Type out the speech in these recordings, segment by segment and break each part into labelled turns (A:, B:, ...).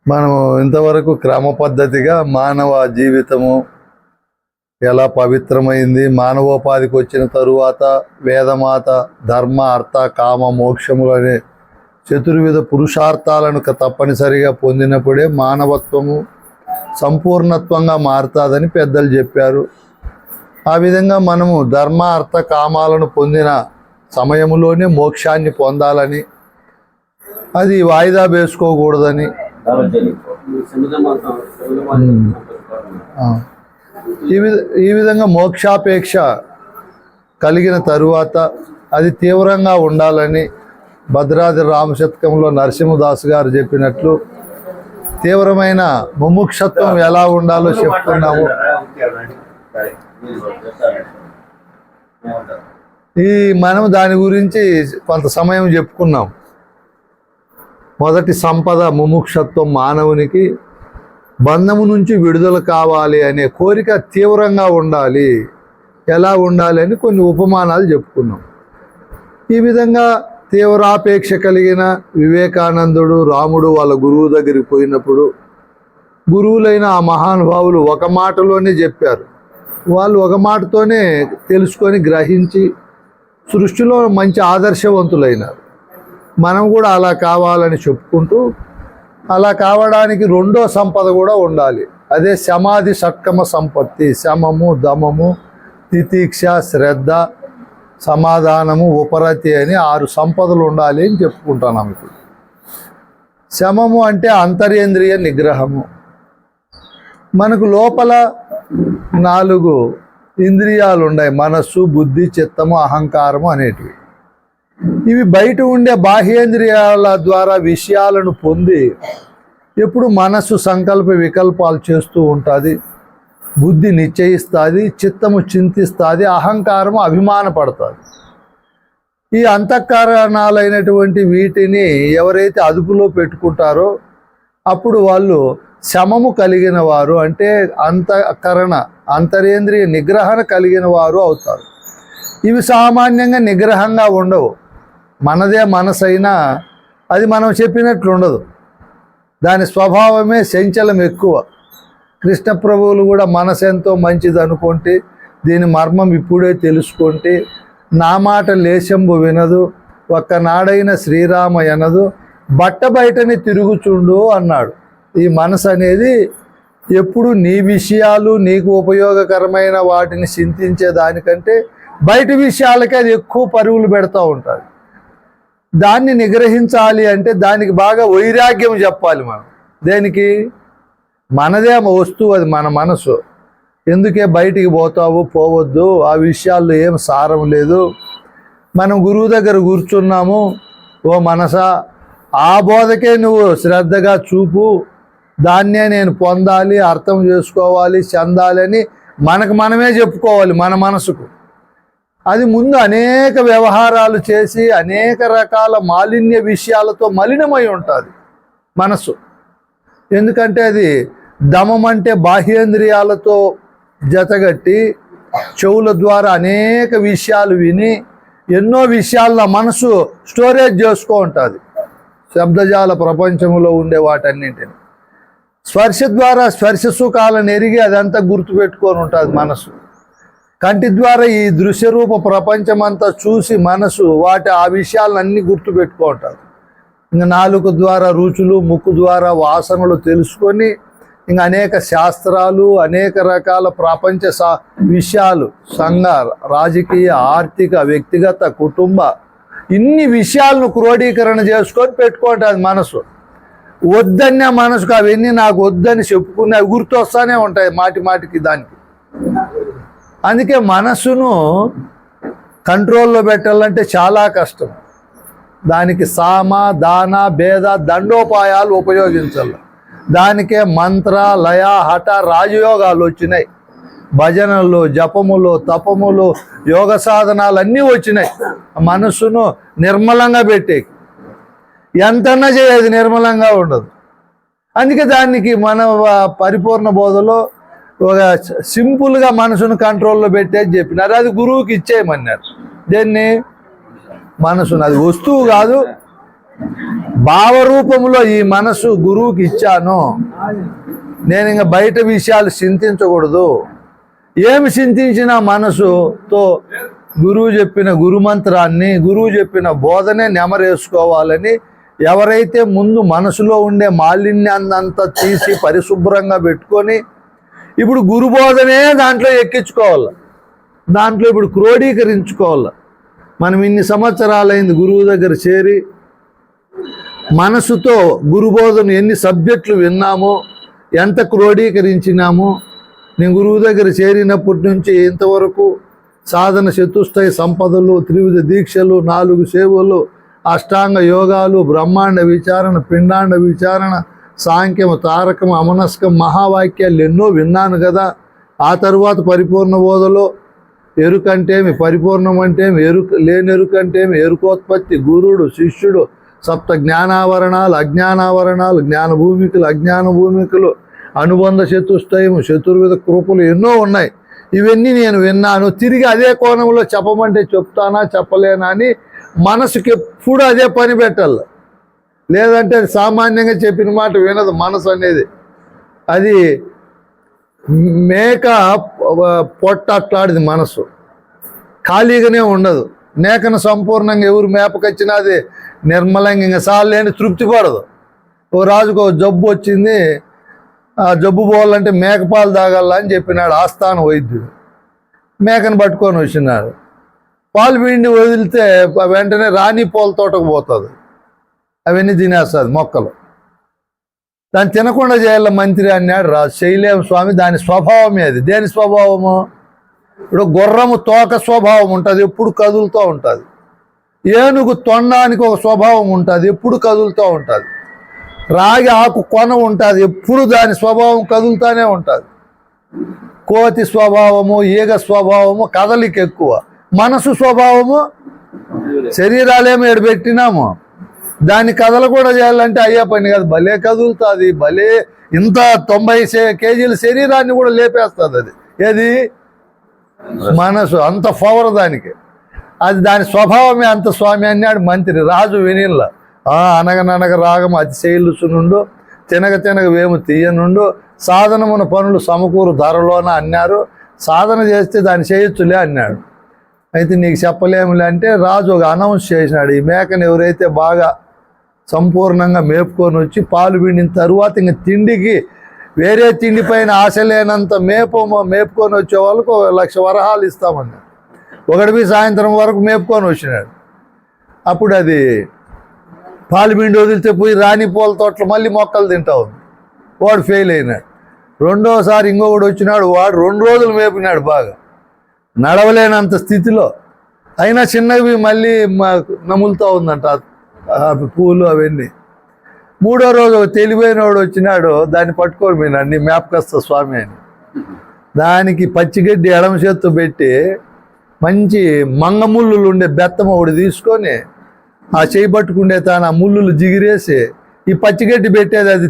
A: మనము ఇంతవరకు క్రమ పద్ధతిగా మానవ జీవితము ఎలా పవిత్రమైంది, మానవోపాధికి వచ్చిన తరువాత వేదమాత ధర్మ అర్థ కామ మోక్షములు అనే చతుర్విధ పురుషార్థాలను తప్పనిసరిగా పొందినప్పుడే మానవత్వము సంపూర్ణత్వంగా మారుతుందని పెద్దలు చెప్పారు. ఆ విధంగా మనము ధర్మ అర్థ కామాలను పొందిన సమయంలోనే మోక్షాన్ని పొందాలని, అది వాయిదా వేసుకోకూడదని, ఈ విధంగా మోక్షాపేక్ష కలిగిన తరువాత అది తీవ్రంగా ఉండాలని భద్రాద్రి రామశతకంలో నరసింహదాస్ గారు చెప్పినట్లు తీవ్రమైన ముముక్షత్వం ఎలా ఉండాలో చెప్తున్నాము. మనం దాని గురించి కొంత సమయం చెప్పుకున్నాం. మొదటి సంపద ముముక్షత్వం. మానవునికి బంధము నుంచి విడుదల కావాలి అనే కోరిక తీవ్రంగా ఉండాలి. ఎలా ఉండాలి అని కొన్ని ఉపమానాలు చెప్పుకున్నాం. ఈ విధంగా తీవ్రాపేక్ష కలిగిన వివేకానందుడు, రాముడు వాళ్ళ గురువు దగ్గరికి పోయినప్పుడు గురువులైన ఆ మహానుభావులు ఒక మాటలోనే చెప్పారు. వాళ్ళు ఒక మాటతోనే తెలుసుకొని గ్రహించి సృష్టిలో మంచి ఆదర్శవంతులైనారు. మనం కూడా అలా కావాలని చెప్పుకుంటూ, అలా కావడానికి రెండో సంపద కూడా ఉండాలి. అదే సమాధి షట్కమ సంపత్తి. శమము, దమము, తితీక్ష, శ్రద్ధ, సమాధానము, ఉపరతి అని 6 సంపదలు ఉండాలి అని చెప్పుకుంటున్నాం. ఇప్పుడు శమము అంటే అంతర్యేంద్రియ నిగ్రహము. మనకు లోపల 4 ఇంద్రియాలు ఉన్నాయి: మనస్సు, బుద్ధి, చిత్తము, అహంకారము అనేటివి. ఇవి బయట ఉండే బాహ్యేంద్రియాల ద్వారా విషయాలను పొంది ఎప్పుడు మనస్సు సంకల్ప వికల్పాలు చేస్తూ ఉంటుంది, బుద్ధి నిశ్చయిస్తుంది, చిత్తము చింతిస్తుంది, అహంకారము అభిమానపడుతుంది. ఈ అంతఃకరణాలైనటువంటి వీటిని ఎవరైతే అదుపులో పెట్టుకుంటారో అప్పుడు వాళ్ళు శమము కలిగిన వారు, అంటే అంతరేంద్రియ నిగ్రహణ కలిగిన వారు అవుతారు. ఇవి సామాన్యంగా నిగ్రహంగా ఉండవు. మనదే మనసైనా అది మనం చెప్పినట్లు ఉండదు. దాని స్వభావమే చంచలం ఎక్కువ. కృష్ణ ప్రభువులు కూడా మనసు ఎంతో మంచిది అనుకుంటే, దీని మర్మం ఇప్పుడే తెలుసుకుంటే, నా మాట లేశంబు వినదు, ఒక్కనాడైన శ్రీరామ ఎనదు, బట్ట బయటని తిరుగుచుండు అన్నాడు. ఈ మనసు అనేది ఎప్పుడు నీ విషయాలు, నీకు ఉపయోగకరమైన వాటిని చింతించే దానికంటే బయట విషయాలకే అది ఎక్కువ పరుగులు పెడతా ఉంటుంది. దాన్ని నిగ్రహించాలి అంటే దానికి బాగా వైరాగ్యం చెప్పాలి మనం. దేనికి? మనదే వస్తువు, అది మన మనసు. ఎందుకే బయటికి పోతావు, పోవద్దు, ఆ విషయాల్లో ఏం సారం లేదు. మనం గురువు దగ్గర కూర్చున్నాము, ఓ మనసా ఆ బోధకే నువ్వు శ్రద్ధగా చూపు, దాన్నే నేను పొందాలి, అర్థం చేసుకోవాలి, చెందాలి అని మనకు మనమే చెప్పుకోవాలి మన మనసుకు. అది ముందు అనేక వ్యవహారాలు చేసి అనేక రకాల మాలిన్య విషయాలతో మలినమై ఉంటుంది మనసు. ఎందుకంటే అది దమం అంటే బాహ్యేంద్రియాలతో జతగట్టి చెవుల ద్వారా అనేక విషయాలు విని ఎన్నో విషయాల్లో మనసు స్టోరేజ్ చేసుకో ఉంటుంది. శబ్దజాల ప్రపంచంలో ఉండే వాటన్నింటిని స్పర్శ ద్వారా స్పర్శ సుఖాలను ఎరిగి అదంతా గుర్తుపెట్టుకొని ఉంటుంది మనసు. కంటి ద్వారా ఈ దృశ్యరూప ప్రపంచమంతా చూసి మనసు ఆ విషయాలన్నీ గుర్తుపెట్టుకుంటారు. ఇంకా నాలుక ద్వారా రుచులు, ముక్కు ద్వారా వాసనలు తెలుసుకొని ఇంకా అనేక శాస్త్రాలు, అనేక రకాల ప్రపంచ విషయాలు, సంఘ, రాజకీయ, ఆర్థిక, వ్యక్తిగత, కుటుంబ ఇన్ని విషయాలను క్రోడీకరణ చేసుకొని పెట్టుకుంటుంది మనసు. వద్దన్న మనసుకు అవన్నీ నాకు వద్దని చెప్పుకునే గుర్తొస్తానే ఉంటాయి మాటి మాటికి దానికి. అందుకే మనసును కంట్రోల్లో పెట్టాలంటే చాలా కష్టం. దానికి సామ, దాన, భేద, దండోపాయాలు ఉపయోగించాలి. దానికే మంత్ర, లయ, హఠ, రాజయోగాలు వచ్చినాయి. భజనలు, జపములు, తపములు, యోగ సాధనాలు అన్నీ వచ్చినాయి మనస్సును నిర్మలంగా పెట్టే. ఎంతన్నా చేయదు, నిర్మలంగా ఉండదు. అందుకే దానికి మన పరిపూర్ణ బోధలో ఒక సింపుల్గా మనసును కంట్రోల్లో పెట్టేది చెప్పినారు. అది గురువుకి ఇచ్చేయమన్నారు. దేన్ని? మనసును. అది వస్తువు కాదు, భావరూపంలో ఈ మనసు గురువుకి ఇచ్చాను. నేను ఇంకా బయట విషయాలు చింతించకూడదు. ఏమి చింతించినా మనసుతో గురువు చెప్పిన గురుమంత్రాన్ని, గురువు చెప్పిన బోధనే నెమరేసుకోవాలని ఎవరైతే ముందు మనసులో ఉండే మాలిన్యాన్నంతా తీసి పరిశుభ్రంగా పెట్టుకొని ఇప్పుడు గురుబోధనే దాంట్లో ఎక్కించుకోవాలి, దాంట్లో ఇప్పుడు క్రోడీకరించుకోవాలి. మనం ఇన్ని సంవత్సరాలైంది గురువు దగ్గర చేరి మనసుతో గురుబోధన ఎన్ని సబ్జెక్టులు విన్నామో, ఎంత క్రోడీకరించినామో. నేను గురువు దగ్గర చేరినప్పటి నుంచి ఇంతవరకు సాధన, చతుష్టయ సంపదలు, త్రివిధ దీక్షలు, 4 సేవలు, అష్టాంగ యోగాలు, బ్రహ్మాండ విచారణ, పిండాండ విచారణ, సాంఖ్యము, తారకం, అమనస్కం, మహావాక్యాలు ఎన్నో విన్నాను కదా. ఆ తరువాత పరిపూర్ణ బోధలో ఎరుకంటేమి, పరిపూర్ణం అంటేమి, లేని ఎరుకంటేమి, ఎరుకోత్పత్తి, గురుడు, శిష్యుడు, సప్త జ్ఞానావరణాలు, అజ్ఞానావరణాలు, జ్ఞాన భూమికలు, అజ్ఞాన భూమికలు, అనుబంధ చతుష్టయము, చతుర్విధ కృపలు ఎన్నో ఉన్నాయి. ఇవన్నీ నేను విన్నాను. తిరిగి అదే కోణంలో చెప్పమంటే చెప్తానా చెప్పలేనా అని మనసుకి ఎప్పుడు అదే పని పెట్టాలి. లేదంటే అది సామాన్యంగా చెప్పిన మాట వినదు మనసు అనేది. అది మేక పొట్ట అట్లాడిది మనసు, ఖాళీగానే ఉండదు. మేకను సంపూర్ణంగా ఎవరు మేపకొచ్చినా అది నిర్మలంగా ఇంకా సాలేని తృప్తి పడదు. ఓ రాజుకు జబ్బు వచ్చింది, ఆ జబ్బు పోవాలంటే మేకపాలు తాగాల అని చెప్పినాడు ఆస్థాన వైద్యుడు. మేకను పట్టుకొని వచ్చినాడు. పాలు పిండి వదిలితే వెంటనే రాణి పూల తోటకు పోతుంది, అవన్నీ తినేస్తుంది మొక్కలు. దాన్ని తినకుండా చేయాల మంత్రి అన్నాడు రాజు. చేయలేము స్వామి, దాని స్వభావమే అది. దేని స్వభావము? ఇప్పుడు గుర్రము తోక స్వభావం ఉంటుంది, ఎప్పుడు కదులుతూ ఉంటుంది. ఏనుగు తొండానికి ఒక స్వభావం ఉంటుంది, ఎప్పుడు కదులుతూ ఉంటుంది. రాగి ఆకు కొన ఉంటుంది, ఎప్పుడు దాని స్వభావం కదులుతూనే ఉంటుంది. కోతి స్వభావము, ఈగ స్వభావము కదలిక ఎక్కువ. మనసు స్వభావము శరీరాలేమో ఎడబెట్టినాము, దాన్ని కథలు కూడా చేయాలంటే అయ్యే పని కాదు. భలే కదులుతుంది, భలే ఇంత 90 కేజీల శరీరాన్ని కూడా లేపేస్తుంది. అది ఏది? మనసు. అంత పవర్ దానికి. అది దాని స్వభావమే అంత స్వామి అన్నాడు మంత్రి. రాజు వినిల్ల. అనగననగ రాగము అతిశైలుచునుండు, తినగ తినగ వేము తీయనుండు, సాధనమున పనులు సమకూరు ధరలోన అన్నారు. సాధన చేస్తే దాన్ని చేయొచ్చులే అన్నాడు. అయితే నీకు చెప్పలేములే అంటే రాజు ఒక అనౌన్స్ చేసినాడు. ఈ మేకను ఎవరైతే బాగా సంపూర్ణంగా మేపుకొని వచ్చి పాలు పిండిన తరువాత ఇంక తిండికి వేరే తిండి పైన ఆశ లేనంత మేపుకొని వచ్చే వాళ్ళకు 1,00,000 వరహాలు ఇస్తామన్నాడు. ఒకటిపై సాయంత్రం వరకు మేపుకొని వచ్చినాడు. అప్పుడు అది పాలు పిండి వదిలితే పోయి రాణి పూల తోటలో మళ్ళీ మొక్కలు తింటా ఉంది. వాడు ఫెయిల్ అయినాడు. రెండోసారి ఇంకొకటి వచ్చినాడు. వాడు 2 రోజులు మేపినాడు బాగా, నడవలేనంత స్థితిలో. అయినా చిన్నవి మళ్ళీ నములుతూ ఉందంట పూలు అవన్నీ. 3వ రోజు ఒక తెలివైనవాడు వచ్చినాడు, దాన్ని పట్టుకొని పోయినాడు. నీ మేపకస్తా స్వామి అని. దానికి పచ్చిగడ్డి ఎడమ చేత్తో పెట్టి మంచి మంగముళ్ళు ఉండే బెత్తం ఒకటి తీసుకొని ఆ చేయి పట్టుకుండే తాను ఆ ముళ్ళు జిగిరేసి ఈ పచ్చిగడ్డి పెట్టేది. అది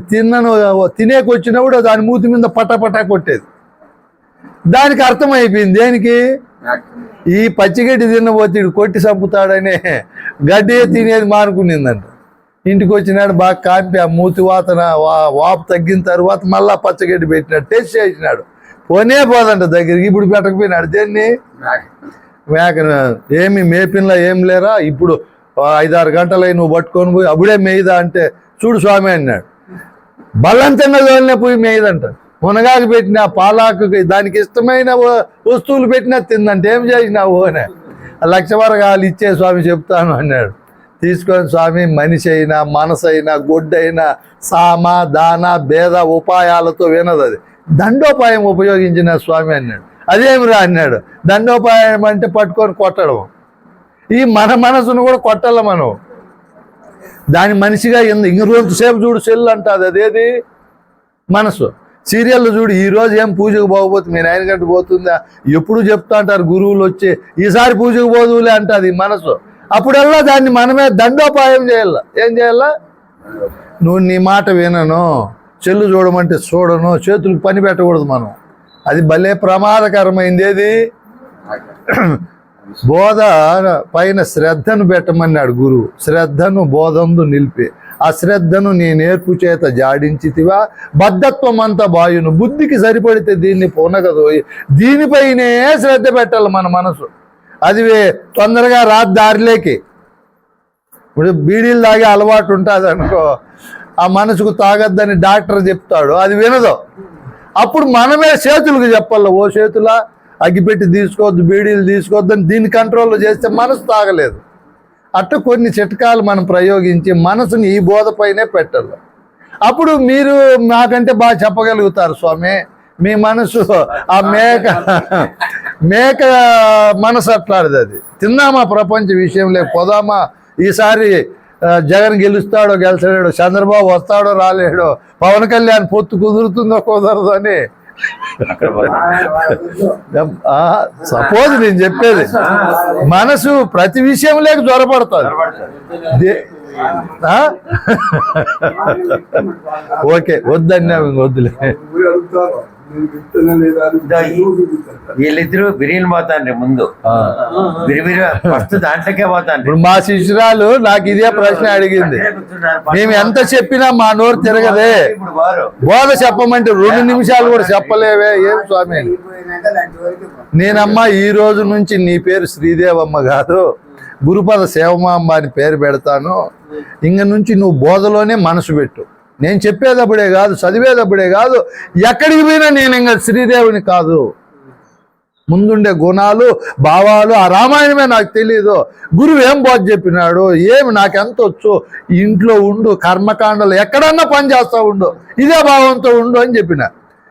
A: తినేకొచ్చినప్పుడు దాని మూతి మీద పటాపటా కొట్టేది. దానికి అర్థమైపోయింది దేనికి? ఈ పచ్చిగడ్డి తిన్నపోతే కొట్టి చంపుతాడనే గడ్డి తినేది మానుకునిందంట. ఇంటికి వచ్చినాడు, బాగా కాంపి ఆ మూతి వాతన వాపు తగ్గిన తర్వాత మళ్ళా పచ్చగడ్డి పెట్టినాడు. టెస్ట్ చేసినాడు, పోనే పోదంట దగ్గరికి. ఇప్పుడు పెట్టకపోయినాడు. దేన్ని? మేకను. ఏమి మేపిన్లా ఏం లేరా, ఇప్పుడు 5-6 గంటలై నువ్వు పట్టుకొని పోయి అప్పుడే మేయిదా అంటే చూడు స్వామి అన్నాడు. బల్లంతంగా తోలినే పోయి మేయిదంట. మునగాకు పెట్టిన పాలాకు దానికి ఇష్టమైన వస్తువులు పెట్టినా తిందంటే ఏం చేసినావు అని. 1,00,000 వరహాలు ఇచ్చే స్వామి చెప్తాను అన్నాడు. తీసుకొని స్వామి మనిషి అయినా మనసు అయినా గొడ్డైనా సామ దాన భేద ఉపాయాలతో వినదు. అది దండోపాయం ఉపయోగించిన స్వామి అన్నాడు. అదేమిరా అన్నాడు. దండోపాయం అంటే పట్టుకొని కొట్టడం. ఈ మన మనసును కూడా కొట్టాల మనం. దాని మనిషిగా ఇంకొంతసేపు చూడు సెల్ అంటుంది. అదేది? మనసు. సీరియల్ చూడు, ఈరోజు ఏం పూజకు పోకపోతే మీ 9 గంటకు పోతుందా, ఎప్పుడు చెప్తా అంటారు గురువులు వచ్చి, ఈసారి పూజకు పోదులే అంటుంది మనసు. అప్పుడల్లా దాన్ని మనమే దండోపాయం చేయాల. ఏం చేయాల? నువ్వు నీ మాట వినను, చెల్లు చూడమంటే చూడను, చేతులకు పని పెట్టకూడదు మనం. అది భలే ప్రమాదకరమైంది. ఏది? బోధ పైన శ్రద్ధను పెట్టమన్నాడు గురువు. శ్రద్ధను బోధందు నిలిపి అశ్రద్ధను నీ నేర్పు చేత జాడించితివా, బద్ధత్వం అంతా బాయును, బుద్ధికి సరిపడితే దీన్ని పొనగదు. దీనిపైనే శ్రద్ధ పెట్టాలి మన మనసు. అది తొందరగా రాదు దారిలోకి. ఇప్పుడు బీడీలు తాగే అలవాటు ఉంటుంది అనుకో, ఆ మనసుకు తాగద్దని డాక్టర్ చెప్తాడు, అది వినదు. అప్పుడు మనమే చేతులకు చెప్పాలి, ఓ చేతులా అగ్గిపెట్టి తీసుకోవద్దు, బీడీలు తీసుకోవద్దని దీన్ని కంట్రోల్లో చేస్తే మనసు తాగలేదు. అట్లా కొన్ని చిట్కాలు మనం ప్రయోగించి మనసుని ఈ బోధపైనే పెట్టాలి. అప్పుడు మీరు నాకంటే బాగా చెప్పగలుగుతారు స్వామి. మీ మనసు ఆ మేక మనసు అట్లాడిది. అది తిందామా ప్రపంచ విషయం లేక పోదామా, ఈసారి జగన్ గెలుస్తాడో గెలిచలేడో, చంద్రబాబు వస్తాడో రాలేడో, పవన్ కళ్యాణ్ పొత్తు కుదురుతుందో కుదరదో అని సపోజ్ నేను చెప్పేది. మనసు ప్రతి విషయం లేక జ్వరపడుతుంది. ఓకే వద్దన్నా వద్దులే.
B: వీళ్ళిద్దరు బిర్యానీ పోతాండ్రి ముందు, ఫస్ట్ దాంట్లోకే పోతాండ్రి.
A: ఇప్పుడు మా శిష్యురాలు నాకు ఇదే ప్రశ్న అడిగింది. మేము ఎంత చెప్పినా మా నోరు తిరగదే, బోధ చెప్పమంటే 2 నిమిషాలు కూడా చెప్పలేవే, ఏం స్వామి. నేనమ్మా ఈ రోజు నుంచి నీ పేరు శ్రీదేవమ్మ కాదు, గురుపద సేవమాంబ అని పేరు పెడతాను. ఇంక నుంచి నువ్వు బోధలోనే మనసు పెట్టు. నేను చెప్పేటప్పుడే కాదు, చదివేటప్పుడే కాదు, ఎక్కడికి పోయినా నేను ఇంకా శ్రీదేవుని కాదు. ముందుండే గుణాలు భావాలు ఆ రామాయణమే నాకు తెలీదు, గురువు ఏం బోధ చెప్పినాడు, ఏమి నాకెంత వచ్చు, ఇంట్లో ఉండు, కర్మకాండలు ఎక్కడన్నా పని చేస్తూ ఉండు, ఇదే భావంతో ఉండు అని చెప్పిన.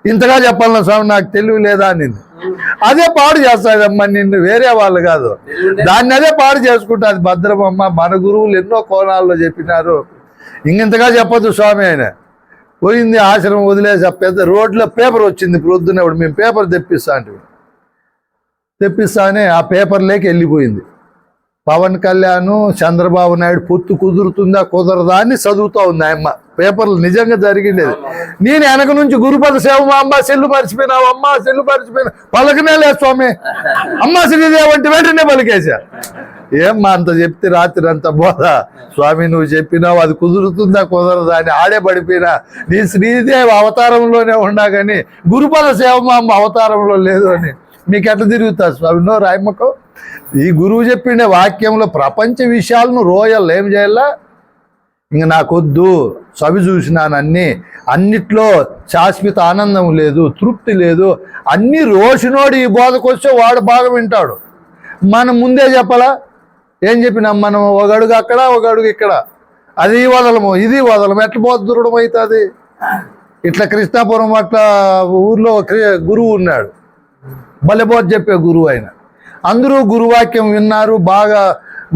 A: ఇంతగా చెప్పాలన్నా స్వామి నాకు తెలివి లేదా నిన్ను, అదే పాడు చేస్తాదమ్మా నిన్ను, వేరే వాళ్ళు కాదు. దాన్ని అదే పాడు చేసుకుంటుంది భద్రమమ్మ. మన గురువులు ఎన్నో కోణాల్లో చెప్పినారు. ఇంకెంతగా చెప్పొద్దు స్వామి. ఆయన పోయింది ఆశ్రమం వదిలేసి ఆ పెద్ద రోడ్లో పేపర్ వచ్చింది ప్రొద్దునప్పుడు, మేము పేపర్ తెప్పిస్తానే ఆ పేపర్లోకి వెళ్ళిపోయింది. పవన్ కళ్యాణ్ చంద్రబాబు నాయుడు పొత్తు కుదురుతుందా కుదరదా అని చదువుతూ ఉంది ఆయమ్మ. పేపర్లు నిజంగా జరిగిండేది. నేను వెనక నుంచి గురుపద సేవమాంబ సెల్లు మర్చిపోయినావు, అమ్మ సెల్లు మర్చిపోయినా, పలకనే లేదు స్వామి, అమ్మ శ్రీదేవి అంటే వెంటనే పలికేశా. ఏమ్మా అంత చెప్తే రాత్రి అంత బోధ స్వామి, నువ్వు చెప్పినావు అది కుదురుతుందా కుదరదా అని ఆడే పడిపోయినా. నీ శ్రీదేవి అవతారంలోనే ఉన్నా కానీ గురుపద సేవమాంబ అవతారంలో లేదు అని మీకు ఎట్లా తిరుగుతారు స్వామి? నో రాయమ్మకం. ఈ గురువు చెప్పిండే వాక్యంలో ప్రపంచ విషయాలను రోయల్ ఏం చేయాలా, ఇంక నాకొద్దు, చవి చూసినాను అన్నిట్లో శాశ్వత ఆనందం లేదు, తృప్తి లేదు, అన్ని రోషినోడు ఈ బోధకు వస్తే వాడు బాగా వింటాడు. మనం ముందే చెప్పాలా, ఏం చెప్పినాం మనం, ఒక అడుగు అక్కడ ఒక అడుగు ఇక్కడ, అది వదలము ఇది వదలము, ఎట్లా బోధ దూరడం అవుతుంది. ఇట్లా కృష్ణాపురం అట్లా ఊర్లో గురువు ఉన్నాడు, భలే బోధ చెప్పే గురువు ఆయన. అందరూ గురువాక్యం విన్నారు, బాగా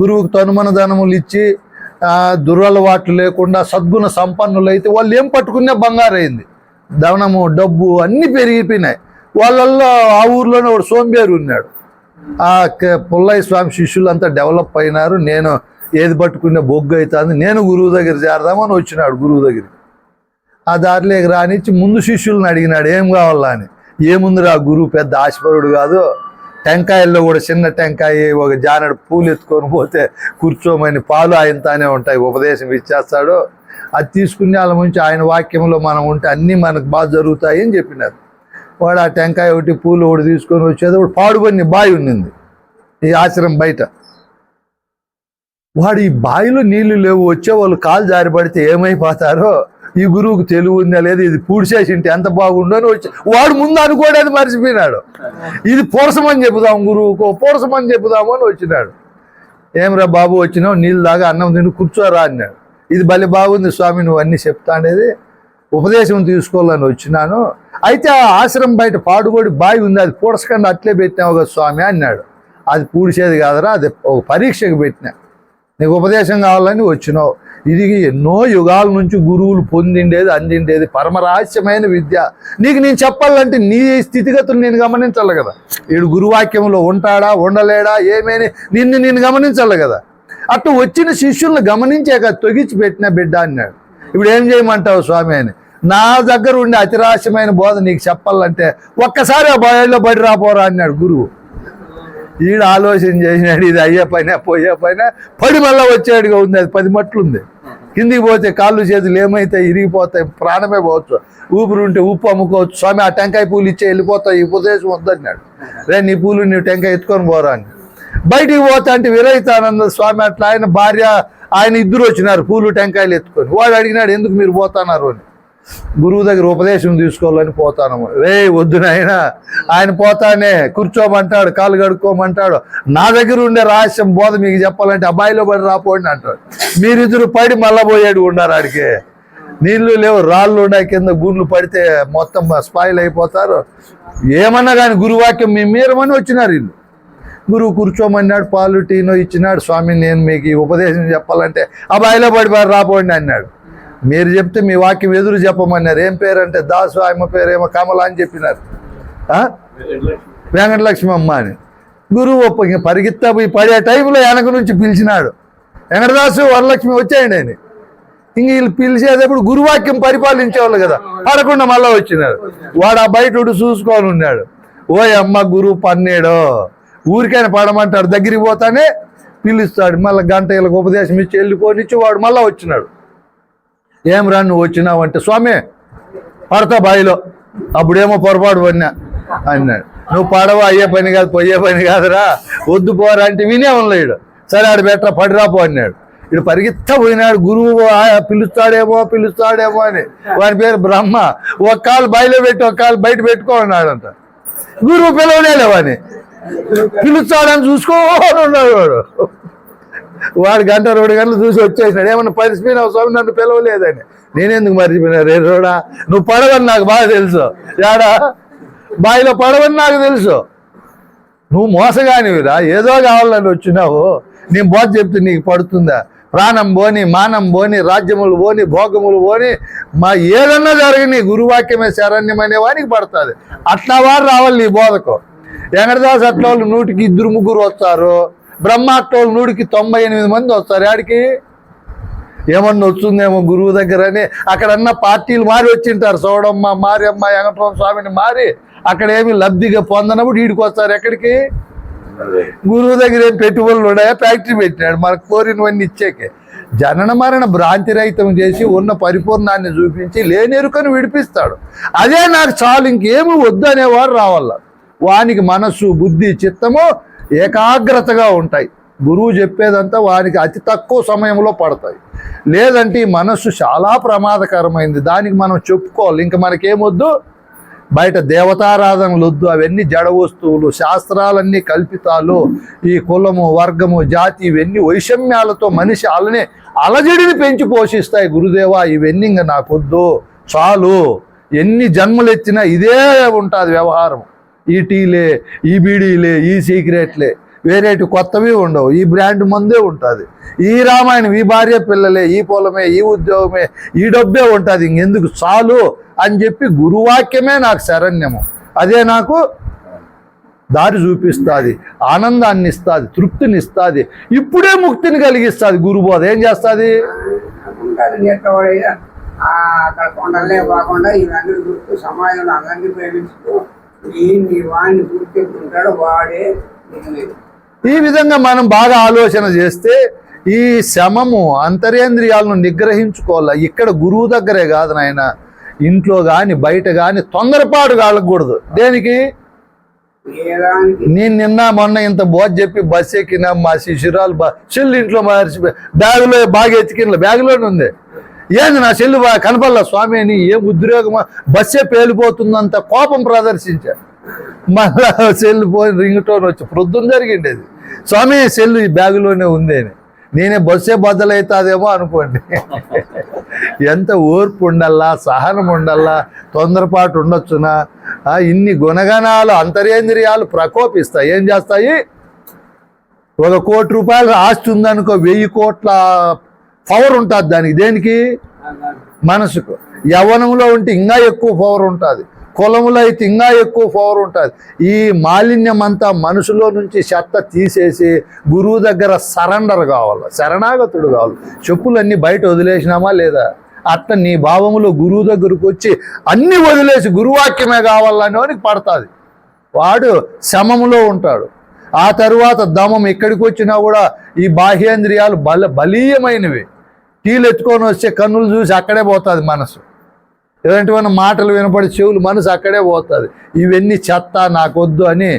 A: గురువుకు తనుమన ధనములు ఇచ్చి దురలవాట్లు లేకుండా సద్గుణ సంపన్నులు అయితే వాళ్ళు ఏం పట్టుకునే బంగారు అయింది. ధనము డబ్బు అన్నీ పెరిగిపోయినాయి. వాళ్ళల్లో ఆ ఊర్లోనే ఒక సోంబేరు ఉన్నాడు. ఆ పుల్లయ్య స్వామి శిష్యులంతా డెవలప్ అయినారు. నేను ఏది పట్టుకునే బొగ్గు అవుతుంది, నేను గురువు దగ్గర చేరదామని వచ్చినాడు. గురువు దగ్గరికి ఆ దారిలోకి రానిచ్చి ముందు శిష్యులను అడిగినాడు ఏం కావాలా అని. ఏముందిరా, గురువు పెద్ద ఆశపరుడు కాదు, టెంకాయల్లో కూడా చిన్న టెంకాయ ఒక జానడు పూలు ఎత్తుకొని పోతే కూర్చోమని పాలు ఆయనతానే ఉంటాయి, ఉపదేశం ఇచ్చేస్తాడు. అది తీసుకుని వాళ్ళ నుంచి ఆయన వాక్యంలో మనం ఉంటే అన్నీ మనకు బాగా జరుగుతాయి అని చెప్పినారు. వాడు ఆ టెంకాయ ఒకటి పూలు ఒకటి తీసుకొని వచ్చేది. వాడు పాడుబడిన బావి ఉన్నింది ఈ ఆశ్రమం బయట. వాడు ఈ బావిలో నీళ్లు లేవు, వచ్చేవాళ్ళు కాలు జారి పడితే ఏమైపోతారో, ఈ గురువుకు తెలివి ఉందా లేదు, ఇది పూడ్చేసింటే ఎంత బాగుండో అని వచ్చి వాడు ముందు అనుకోవడానికి మర్చిపోయినాడు. ఇది పోరసమని చెబుదాం, గురువుకు పోరసమని చెబుదాము అని వచ్చినాడు. ఏమరా బాబు వచ్చినావు, నీళ్ళు దాకా అన్నం తిని కూర్చోరా అన్నాడు. ఇది భలే బాగుంది స్వామి, నువ్వు అన్నీ చెప్తా అనేది, ఉపదేశం తీసుకోవాలని వచ్చినాను. అయితే ఆ ఆశ్రమం బయట పాడుబడి బావి ఉంది, అది పూడ్చకుండా అట్లే పెట్టినావు కదా స్వామి అన్నాడు. అది పూడ్చేది కాదరా, అది ఒక పరీక్షకు పెట్టినా, నీకు ఉపదేశం కావాలని వచ్చినావు. ఇది ఎన్నో యుగాల నుంచి గురువులు పొందిండేది అందిండేది పరమరహస్యమైన విద్య. నీకు నేను చెప్పాలంటే నీ స్థితిగతులు నేను గమనించాలి కదా. వీడు గురువాక్యంలో ఉంటాడా ఉండలేడా ఏమేని నేను గమనించాలి కదా. అట్లా వచ్చిన శిష్యులను గమనించాక తొగిచి పెట్టిన బిడ్డ అన్నాడు. ఇప్పుడు ఏం చేయమంటావు స్వామి అని. నా దగ్గర ఉండే అతిరహస్యమైన బోధ నీకు చెప్పాలంటే ఒక్కసారి ఆ బావిలో బడి రాపోరా అన్నాడు గురువు. ఈడు ఆలోచన చేసినాడు, ఇది అయ్యే పైన పోయే పైన పడి మళ్ళీ వచ్చేడుగా ఉంది. అది 10 మట్లు ఉంది. కిందికి పోతే కాళ్ళు చేతులు ఏమైతే ఇరిగిపోతాయి, ప్రాణమే పోవచ్చు. ఊపిరి ఉంటే ఉప్పు అమ్ముకోవచ్చు. స్వామి ఆ టెంకాయ పూలు ఇచ్చే వెళ్ళిపోతాయి, ఈ ఉపదేశం వద్దన్నాడు. రే నీ పూలు నీవు టెంకాయ ఎత్తుకొని పోరా అని. బయటికి పోతా అంటే విరహితానంద స్వామి అట్లా ఆయన భార్య ఆయన ఇద్దరు వచ్చినారు పూలు టెంకాయలు ఎత్తుకొని. వాడు అడిగినాడు, ఎందుకు మీరు పోతున్నారు అని. గురువు దగ్గర ఉపదేశం తీసుకోవాలని పోతాను. రే వద్దు నాయన, ఆయన పోతానే కూర్చోమంటాడు, కాలు కడుక్కోమంటాడు. నా దగ్గర ఉండే రహస్యం బోధ మీకు చెప్పాలంటే అబ్బాయిలో పడి రాపోండి అంటాడు. మీరిద్దరు పడి మళ్ళా పోయాడు ఉన్నారు. ఆడికి నీళ్లు లేవు, రాళ్ళు ఉన్నాయి కింద, గుండ్లు పడితే మొత్తం స్పాయిల్ అయిపోతారు. ఏమన్నా కానీ గురువాక్యం మీరమని వచ్చినారు వీళ్ళు. గురువు కూర్చోమన్నాడు, పాలు టీనో ఇచ్చినాడు. స్వామి నేను మీకు ఈ ఉపదేశం చెప్పాలంటే అబ్బాయిలో పడి రాపోండి అన్నాడు. మీరు చెప్తే మీ వాక్యం ఎదురు చెప్పమన్నారు. ఏం పేరంటే దాసు, ఆమె పేరేమో కమల అని చెప్పినారు. వెంకటలక్ష్మి అమ్మ అని. గురువు ఇంక పరిగెత్తా పోయి పడే టైంలో వెనక నుంచి పిలిచినాడు, వెంకటదాసు వరలక్ష్మి వచ్చాయండి అని. ఇంక వీళ్ళు పిలిచేటప్పుడు గురువాక్యం పరిపాలించేవాళ్ళు కదా, పడకుండా మళ్ళీ వచ్చినాడు. వాడు ఆ బయట చూసుకొని ఉన్నాడు. ఓ అమ్మ గురువు పన్నేడో, ఊరికైనా పడమంటాడు. దగ్గరికి పోతానే పిలుస్తాడు. మళ్ళీ గంట వీళ్ళకి ఉపదేశం ఇచ్చి వెళ్ళిపోనిచ్చి వాడు మళ్ళీ వచ్చినాడు. ఏం రా నువ్వు వచ్చినావు అంటే, స్వామి పడతా బాయిలో, అప్పుడేమో పొరపాటు పడినా అన్నాడు. నువ్వు పడవ అయ్యే పని కాదు, పోయే పని కాదురా, వద్దు పోరా అంటే వినే ఉన్నాడు. సరే ఆడు బెట్రా పడిరాపో అన్నాడు. ఇడు పరిగెత్తా పోయినాడు. గురువు పిలుస్తాడేమో అని. వాని పేరు బ్రహ్మ. ఒక కాలు బాయిలో పెట్టి ఒక కాలు బయట పెట్టుకో అన్నాడంట. గురువు పిలవలేవాని, పిలుస్తాడని చూసుకోని ఉన్నాడు వాడు. వాడు గంట 2 గంటలు చూసి వచ్చేసినాడు. ఏమన్నా పరిచిపోయినావు స్వామి, నన్ను పిలవలేదని. నేనెందుకు మర్చిపోయినా? రే రోడా, నువ్వు పడవని నాకు బాగా తెలుసు. యాడా బావిలో పడవని నాకు తెలుసు. నువ్వు మోసగానివిరా, ఏదో కావాలని వచ్చినావు. నేను బోధ చెప్తే నీకు పడుతుందా? ప్రాణం పోని, మానం పోని, రాజ్యములు పోని, భోగములు పోని, మా ఏదన్నా జరగని గురువాక్యమే శరణ్యం వానికి పడుతుంది. అట్లా వారు రావాలి నీ బోధకు. వెంకటదాస్ అట్లా వాళ్ళు 100కి 2-3 వస్తారు. బ్రహ్మ అట్లా వాళ్ళు 100కి 98 మంది వస్తారు. ఆడికి ఏమన్నా వస్తుందేమో గురువు దగ్గర అని అక్కడన్నా పార్టీలు మారి వచ్చింటారు. సోడమ్మ మారియమ్మ, వెంకటరామ స్వామిని మారి అక్కడ ఏమి లబ్ధిగా పొందనప్పుడు వీడికి వస్తారు. ఎక్కడికి? గురువు దగ్గర ఏం పెట్టుబడులు ఉన్నాయా? ఫ్యాక్టరీ పెట్టినాడు మనకు కోరినవన్నీ ఇచ్చేకే. జనన మరణ భ్రాంతి రహితం చేసి ఉన్న పరిపూర్ణాన్ని చూపించి లేనెరుకను విడిపిస్తాడు. అదే నాకు చాలు, ఇంకేమి వద్దు అనేవారు రావాల. వానికి మనస్సు, బుద్ధి, చిత్తము ఏకాగ్రతగా ఉంటాయి. గురువు చెప్పేదంతా వానికి అతి తక్కువ సమయంలో పడతాయి. లేదంటే ఈ మనస్సు చాలా ప్రమాదకరమైంది. దానికి మనం చెప్పుకోవాలి. ఇంక మనకేమొద్దు, బయట దేవతారాధనలు వద్దు. అవన్నీ జడ వస్తువులు, శాస్త్రాలన్నీ కల్పితాలు. ఈ కులము, వర్గము, జాతి ఇవన్నీ వైషమ్యాలతో మనిషి అలజడిని పెంచి పోషిస్తాయి. గురుదేవా ఇవన్నీ ఇంకా నాకొద్దు, చాలు. ఎన్ని జన్మలు ఎత్తినా ఇదే ఉంటుంది వ్యవహారం. ఈ టీలే, ఈ బీడీలే, ఈ సీక్రెట్లే, వేరేటి కొత్తవి ఉండవు. ఈ బ్రాండ్ మందే ఉంటుంది. ఈ రామాయణం, ఈ భార్య పిల్లలే, ఈ పొలమే, ఈ ఉద్యోగమే, ఈ డబ్బే ఉంటుంది. ఇంకెందుకు, చాలు అని చెప్పి గురువాక్యమే నాకు శరణ్యము. అదే నాకు దారి చూపిస్తుంది, ఆనందాన్ని ఇస్తుంది, తృప్తిని ఇస్తుంది, ఇప్పుడే ముక్తిని కలిగిస్తుంది. గురుబోధ ఏం చేస్తుంది?
C: అక్కడ కొండలే కాకుండా ఇవన్నీ చూస్తూ సమాజంలో అందరినీ ప్రేమిస్తూ ఈ వాడిని గుర్తింటుంటాడు, వాడే.
A: ఈ విధంగా మనం బాగా ఆలోచన చేస్తే ఈ శమము అంతరేంద్రియాలను నిగ్రహించుకోవాలి. ఇక్కడ గురువు దగ్గరే కాదు నాయన, ఇంట్లో కానీ బయట కానీ తొందరపాటు కాలకూడదు. దేనికి? నేను నిన్న మొన్న ఇంత బోధ చెప్పి బస్ ఎక్కినా, మా శిశురాలు చెల్లి ఇంట్లో మర్చిపోయి బ్యాగులో బాగా ఎత్తికిన బ్యాగులోనే ఉంది. ఏంది నా చెల్లి కనపల్ల స్వామి అని, ఏం ఉద్రేకమా, బస్సే పేలిపోతుందంత కోపం ప్రదర్శించారు. మళ్ళా సెల్లు పోయి రింగ్ టోన్ వచ్చి ప్రొద్దున జరిగింది అది. స్వామి సెల్లు ఈ బ్యాగులోనే ఉంది అని. నేనే బస్సే బద్దలవుతుందేమో అనుకోండి. ఎంత ఓర్పు ఉండాలా, సహనం ఉండాలా, తొందరపాటు ఉండొచ్చునా? ఇన్ని గుణగణాలు అంతరేంద్రియాలు ప్రకోపిస్తాయి. ఏం చేస్తాయి? 1 కోటి రూపాయలు ఆస్తి ఉందనుకో, 1000 కోట్ల పవర్ ఉంటుంది దానికి. దేనికి? మనసుకు. యవ్వనంలో ఉంటే ఇంకా ఎక్కువ పవర్ ఉంటుంది, కులములో అయితే ఇంకా ఎక్కువ పవర్ ఉంటుంది. ఈ మాలిన్యం అంతా మనసులో నుంచి చెత్త తీసేసి గురువు దగ్గర సరెండర్ కావాలి, శరణాగతుడు కావాలి. చెప్పులన్నీ బయట వదిలేసినామా లేదా? అట్లా నీ భావములో గురువు దగ్గరకు వచ్చి అన్నీ వదిలేసి గురువాక్యమే కావాలని వానికి పడుతుంది. వాడు శమములో ఉంటాడు. ఆ తరువాత దమం ఎక్కడికి వచ్చినా కూడా ఈ బాహ్యేంద్రియాలు బలీయమైనవి. టీలు ఎత్తుకొని వస్తే కన్నులు చూసి అక్కడే పోతుంది మనసు. ఎలాంటివన్న మాటలు వినపడి చెవులు మనసు అక్కడే పోతుంది. ఇవన్నీ చెత్త, నాకొద్దు అని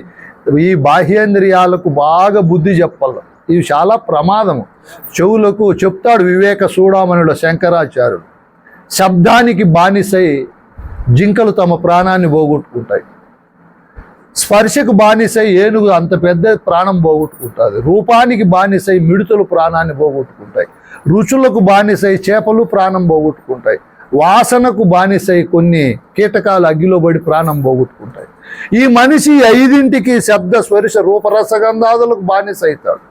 A: ఈ బాహ్యేంద్రియాలకు బాగా బుద్ధి చెప్పాలి. ఇవి చాలా ప్రమాదము. చెవులకు చెప్తాడు వివేక చూడమనుడు శంకరాచార్యుడు, శబ్దానికి బానిసై జింకలు తమ ప్రాణాన్ని పోగొట్టుకుంటాయి. స్పర్శకు బానిసై ఏనుగు అంత పెద్ద ప్రాణం పోగొట్టుకుంటుంది. రూపానికి బానిసై మిడుతలు ప్రాణాన్ని పోగొట్టుకుంటాయి. రుచులకు బానిసై చేపలు ప్రాణం పోగొట్టుకుంటాయి. వాసనకు బానిసై కొన్ని కీటకాలు అగ్గిలో పడి ప్రాణం పోగొట్టుకుంటాయి. ఈ మనిషి 5ంటికి శబ్ద స్పర్శ రూపరసగంధాదులకు బానిస అవుతాడు.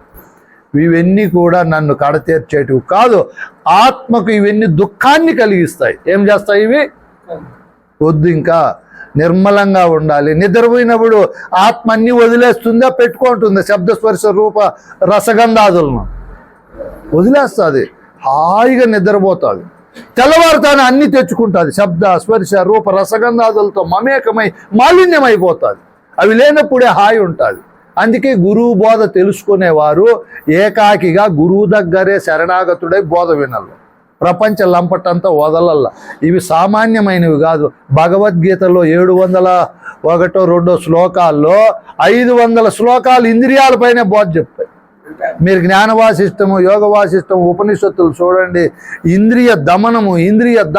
A: ఇవన్నీ కూడా నన్ను కడతీర్చేటివి కాదు. ఆత్మకు ఇవన్నీ దుఃఖాన్ని కలిగిస్తాయి. ఏం చేస్తాయి ఇవి? వద్దు, ఇంకా నిర్మలంగా ఉండాలి. నిద్రపోయినప్పుడు ఆత్మ అన్ని వదిలేస్తుందా, పెట్టుకుంటుందా? శబ్ద స్పర్శ రూప రసగంధాదులను వదిలేస్తుంది, హాయిగా నిద్రపోతుంది. తెల్లవారుతానే అన్ని తెచ్చుకుంటుంది. శబ్ద స్పర్శ రూప రసగంధాదులతో మమేకమై మాలిన్యమైపోతుంది. అవి లేనప్పుడే హాయి ఉంటుంది. అందుకే గురువు బోధ తెలుసుకునేవారు ఏకాకిగా గురువు దగ్గరే శరణాగతుడై బోధ వినాలి. ప్రపంచ లంపటంతా వదలల్ల. ఇవి సామాన్యమైనవి కాదు. భగవద్గీతలో 701-2 శ్లోకాల్లో 500 శ్లోకాలు ఇంద్రియాలపైనే బోధ చెప్తాయి. మీరు జ్ఞాన వాసిష్టము, యోగ వాసిష్టము, ఉపనిషత్తులు చూడండి. ఇంద్రియ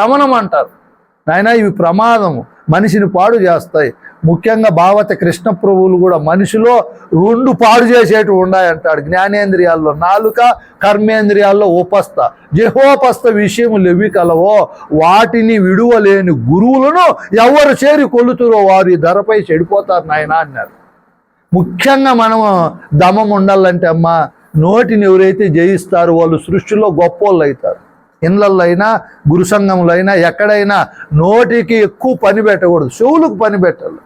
A: దమనం అంటారు. నాయన ఇవి ప్రమాదము, మనిషిని పాడు చేస్తాయి. ముఖ్యంగా భావత కృష్ణ ప్రభువులు కూడా మనిషిలో 2 పాడు చేసేటివి ఉన్నాయంటాడు. జ్ఞానేంద్రియాల్లో నాలుక, కర్మేంద్రియాల్లో ఉపస్థ. జహోపస్థ విషయములు ఎవి కలవో వాటిని విడువలేని గురువులను ఎవరు చేరి కొలుతురో వారు ఈ ధరపై చెడిపోతారు నాయన అన్నారు. ముఖ్యంగా మనం దమం ఉండాలంటే అమ్మా, నోటిని ఎవరైతే జయిస్తారో వాళ్ళు సృష్టిలో గొప్పోళ్ళు అవుతారు. ఇళ్ళల్లో అయినా, గురు సంఘంలో అయినా, ఎక్కడైనా నోటికి ఎక్కువ పని పెట్టకూడదు, చెవులకు పని పెట్టాలి.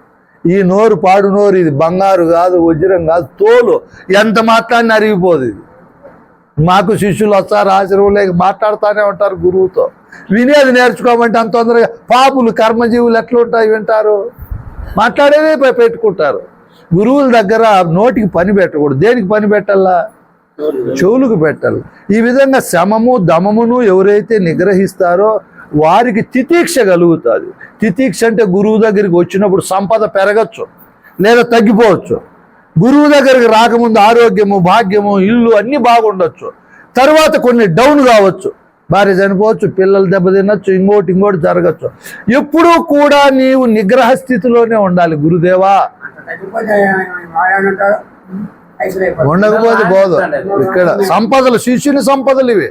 A: ఈ నోరు పాడు నోరు, ఇది బంగారు కాదు, వజ్రం కాదు, తోలు. ఎంత మాట్లాడినా అరిగిపోదు. ఇది మాకు శిష్యులు వస్తారు, ఆశ్రమంలో మాట్లాడుతూనే ఉంటారు గురువుతో. వినేది నేర్చుకోమంటే అంత తొందరగా పాపులు కర్మజీవులు ఎట్లుంటాయి వింటారు, మాట్లాడేదే పెట్టుకుంటారు. గురువుల దగ్గర నోటికి పని పెట్టకూడదు. దేనికి పని పెట్టాలా? చెవులకు పెట్టాలి. ఈ విధంగా శమము దమమును ఎవరైతే నిగ్రహిస్తారో వారికి తితీక్ష కలుగుతుంది. తితీక్ష అంటే గురువు దగ్గరికి వచ్చినప్పుడు సంపద పెరగచ్చు లేదా తగ్గిపోవచ్చు. గురువు దగ్గరికి రాకముందు ఆరోగ్యము, భాగ్యము, ఇల్లు అన్నీ బాగుండొచ్చు. తర్వాత కొన్ని డౌన్ కావచ్చు, భార్య చనిపోవచ్చు, పిల్లలు దెబ్బతినొచ్చు, ఇంకోటి జరగచ్చు. ఎప్పుడూ కూడా నీవు నిగ్రహ స్థితిలోనే ఉండాలి. గురుదేవా ఉండకపోతే పోదు. ఇక్కడ సంపదలు, శిష్యుని సంపదలు ఇవి.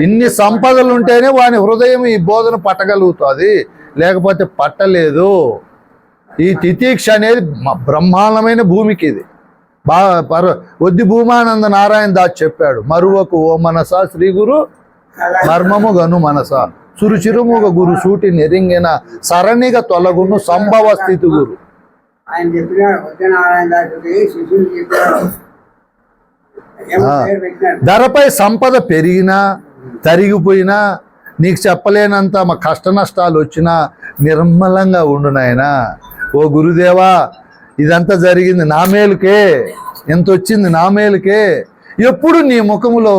A: ఇన్ని సంపదలు ఉంటేనే వాని హృదయం ఈ బోధన పట్టగలుగుతుంది, లేకపోతే పట్టలేదు. ఈ తితీక్ష అనేది బ్రహ్మాండమైన భూమికి ఇది. వద్ది భూమానంద నారాయణ దాస్ చెప్పాడు, మరువకు ఓ మనస శ్రీ గురు మర్మము గను మనస సురుచిరుముగ గురు సూటి నెరింగిన సరణిగా తొలగును సంభవ స్థితి గురు.
C: ఆయన చెప్పినాడు, సత్యనారాయణ దాసుకి శిష్యులు చెప్పాడు.
A: ధరపై సంపద పెరిగినా తరిగిపోయినా నీకు చెప్పలేనంత మా కష్ట నష్టాలు వచ్చినా నిర్మలంగా ఉండు నాయనా. ఓ గురుదేవా, ఇదంతా జరిగింది నా మేలుకే, ఎంత వచ్చింది నా మేలుకే. ఎప్పుడు నీ ముఖములో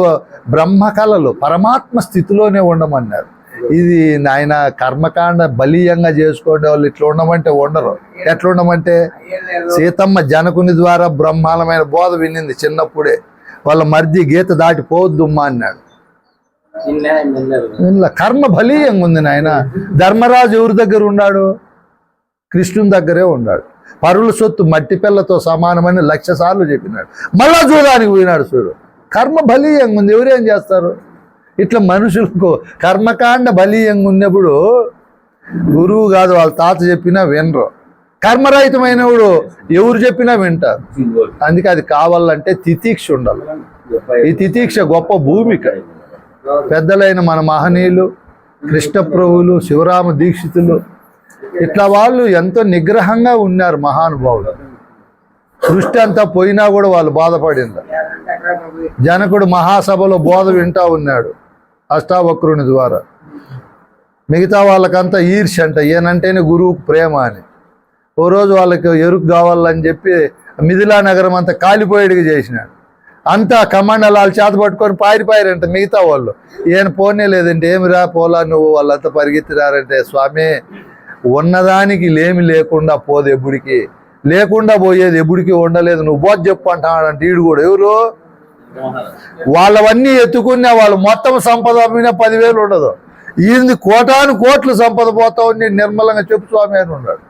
A: బ్రహ్మకళలు, పరమాత్మ స్థితిలోనే ఉండమన్నారు. ఇది నాయన కర్మకాండ బలీయంగా చేసుకోండి వాళ్ళు. ఇట్లా ఉండమంటే ఉండరు. ఎట్లా ఉండమంటే, సీతమ్మ జనకుని ద్వారా బ్రహ్మాండమైన బోధ వినింది చిన్నప్పుడే. వాళ్ళ మర్ది గీత దాటిపోవద్దుమ్మా అన్నాడు. ఇలా కర్మ బలీయంగా ఉంది నాయన. ధర్మరాజు ఎవరి దగ్గర ఉన్నాడు? కృష్ణుని దగ్గరే ఉన్నాడు. పరుల సొత్తు మట్టి పిల్లతో సమానమని 1,00,000 సార్లు చెప్పినాడు. మళ్ళా చూడడానికి పోయినాడు. చూడు, కర్మ బలీయంగా ఉంది, ఎవరేం చేస్తారు? ఇట్లా మనుషులకు కర్మకాండ బలీయంగా ఉన్నప్పుడు గురువు కాదు వాళ్ళ తాత చెప్పినా వినరు. కర్మరహితమైనప్పుడు ఎవరు చెప్పినా వింటారు. అందుకే అది కావాలంటే తితీక్ష ఉండాలి. ఈ తితీక్ష గొప్ప భూమిక. పెద్దలైన మన మహనీయులు, కృష్ణప్రభువులు, శివరామ దీక్షితులు, ఇట్లా వాళ్ళు ఎంతో నిగ్రహంగా ఉన్నారు మహానుభావులు. దృష్టి అంతా పోయినా కూడా వాళ్ళు బాధపడింది. జనకుడు మహాసభలో బోధ వింటా ఉన్నాడు అష్టావక్రుని ద్వారా. మిగతా వాళ్ళకంతా ఈర్ష్య అంట, ఈయనంటేనే గురువుకు ప్రేమ అని. ఓ రోజు వాళ్ళకి ఎరుకు కావాలని చెప్పి మిథిలా నగరం అంతా కాలిపోయేడిగా చేసినాడు. అంతా కమండలాలు చేత పట్టుకొని పారిపోయారంట మిగతా వాళ్ళు. ఈయన పోనే లేదంటే ఏమిరా పోలా నువ్వు, వాళ్ళంతా పరిగెత్తిరారంటే స్వామి ఉన్నదానికి లేమి లేకుండా పోదు ఎప్పుడికి, లేకుండా పోయేది ఎప్పుడికి ఉండలేదు, నువ్వు బోధ చెప్పు అంటాడంటే ఈడు కూడా. ఎవరు వాళ్ళవన్నీ ఎత్తుకున్నా వాళ్ళు మొత్తం సంపద అమ్మినా 10,000 ఉండదు. ఈయనది కోటాను కోట్లు సంపద పోతా ఉంది, నిర్మలంగా చెప్పు స్వామి అని ఉన్నాడు.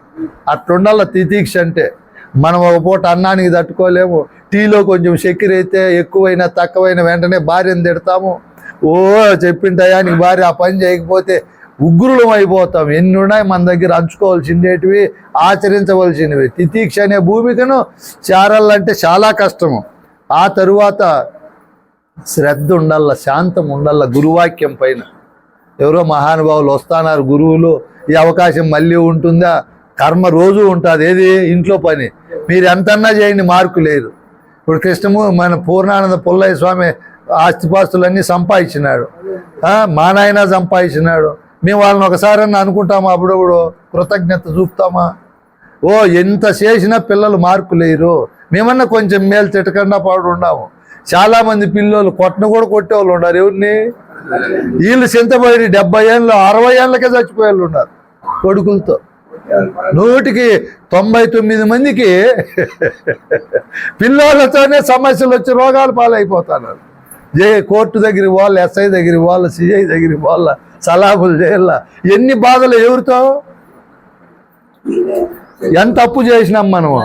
A: అట్లుండాల తితీక్ష అంటే. మనం ఒక పూట అన్నానికి తట్టుకోలేము, టీలో కొంచెం చక్కెర అయితే ఎక్కువైనా తక్కువైనా వెంటనే భార్యను తిడతాము. ఓ చెప్పిన టయానికి భార్య ఆ పని చేయకపోతే ఉగ్రులం అయిపోతాం. ఎన్ని ఉన్నాయి మన దగ్గర అంచుకోవాల్సిండేటివి, ఆచరించవలసినవి. తితీక్ష అనే భూమికను చేరాలంటే చాలా కష్టము. ఆ తరువాత శ్రద్ధ ఉండాల, శాంతం ఉండాల గురువాక్యం పైన. ఎవరో మహానుభావులు వస్తున్నారు గురువులు, ఈ అవకాశం మళ్ళీ ఉంటుందా? కర్మ రోజు ఉంటుంది. ఏది ఇంట్లో పని మీరు ఎంతన్నా చేయండి మార్కు లేదు. ఇప్పుడు మన పూర్ణానంద పుల్లయ్య స్వామి ఆస్తిపాస్తులన్నీ సంపాదించినాడు, మా నాయన సంపాదించినాడు. మేము వాళ్ళని ఒకసారన్నా అనుకుంటామా? అప్పుడప్పుడు కృతజ్ఞత చూపుతామా? ఓ ఎంత చేసినా పిల్లలు మార్కు లేరు. మేమన్నా కొంచెం మేలు తిట్టకుండా పాడు ఉన్నాము. చాలామంది పిల్లలు కొట్టను కూడా కొట్టేవాళ్ళు ఉన్నారు. ఎవరిని? వీళ్ళు చింతబడి 70 ఏళ్ళు 60 ఏళ్ళకే చచ్చిపోయేళ్ళు ఉన్నారు కొడుకులతో. 199 మందికి పిల్లలతోనే సమస్యలు వచ్చి రోగాలు పాలైపోతున్నారు. కోర్టు దగ్గరికి వాళ్ళ, ఎస్ఐ దగ్గరికి వాళ్ళ, సిఐ దగ్గరికి వాళ్ళ, సలాములు చేయాల. ఎన్ని బాధలు ఎవరితో? ఎంత అప్పు చేసినాం మనము.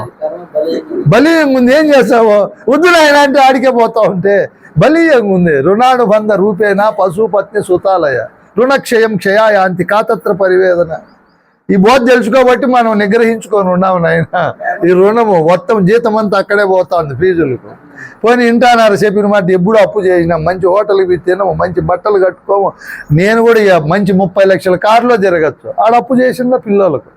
A: బలి ముందు ఏం చేస్తావో వద్దు నాయన అంటే ఆడికే పోతా ఉంటే బలి ఉంది. రుణానుబంధ రూపేణ పశుపత్ని సుతాలయ రుణక్షయం క్షయాయాంతి కాతత్ర పరివేదన. ఈ బోధ తెలుసుకోబట్టి మనం నిగ్రహించుకొని ఉన్నాము నాయన. ఈ రుణము మొత్తం జీతం అంతా అక్కడే పోతుంది ఫీజులకు. పోనీ ఇంటానారు చెప్పిన మాట ఎప్పుడు అప్పు చేసినాం, మంచి హోటల్కి తినము, మంచి బట్టలు కట్టుకోము. నేను కూడా ఇక మంచి 30 లక్షల కారులో తిరగచ్చు. ఆడ అప్పు చేసిన పిల్లలకు